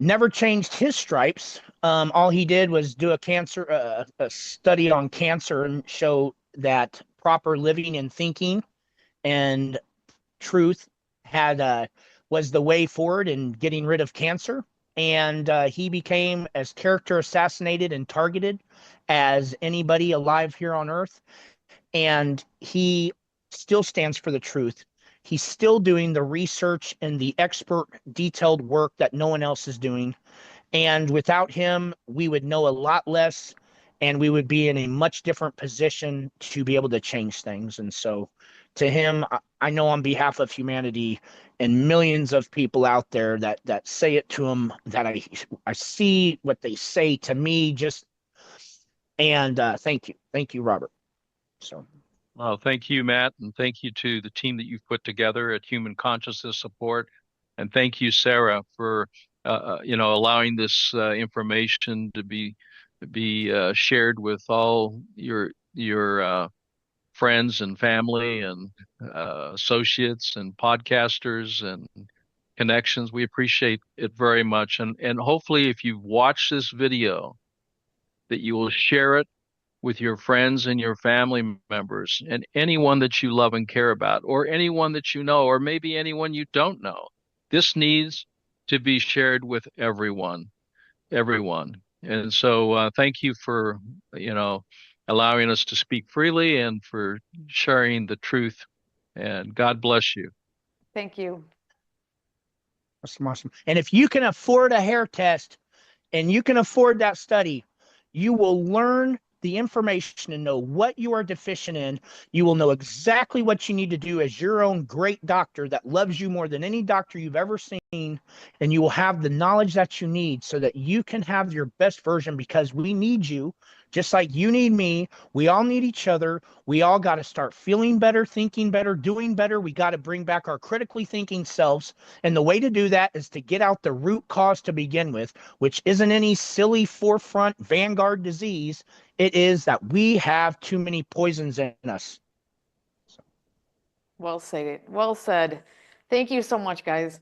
never changed his stripes. All he did was do a study on cancer and show that proper living and thinking and truth was the way forward in getting rid of cancer. And he became as character assassinated and targeted as anybody alive here on Earth. And he still stands for the truth. He's still doing the research and the expert detailed work that no one else is doing. And without him, we would know a lot less and we would be in a much different position to be able to change things. And so to him, I know on behalf of humanity and millions of people out there that say it to him, that I see what they say to me and thank you. Thank you, Robert. So, well, thank you, Matt, and thank you to the team that you've put together at Human Consciousness Support, and thank you, Sarah, for allowing this information to be shared with all your friends and family and associates and podcasters and connections. We appreciate it very much, and hopefully, if you've watched this video, that you will share it with your friends and your family members and anyone that you love and care about, or anyone that you know, or maybe anyone you don't know. This needs to be shared with everyone. And so thank you for, allowing us to speak freely and for sharing the truth. And God bless you. Thank you. awesome. And if you can afford a hair test and you can afford that study, you will learn the information and know what you are deficient in. You will know exactly what you need to do as your own great doctor that loves you more than any doctor you've ever seen. And you will have the knowledge that you need so that you can have your best version, because we need you just like you need me. We all need each other. We all got to start feeling better, thinking better, doing better. We got to bring back our critically thinking selves. And the way to do that is to get out the root cause to begin with, which isn't any silly forefront vanguard disease. It is that we have too many poisons in us. Well said. Well said. Thank you so much, guys.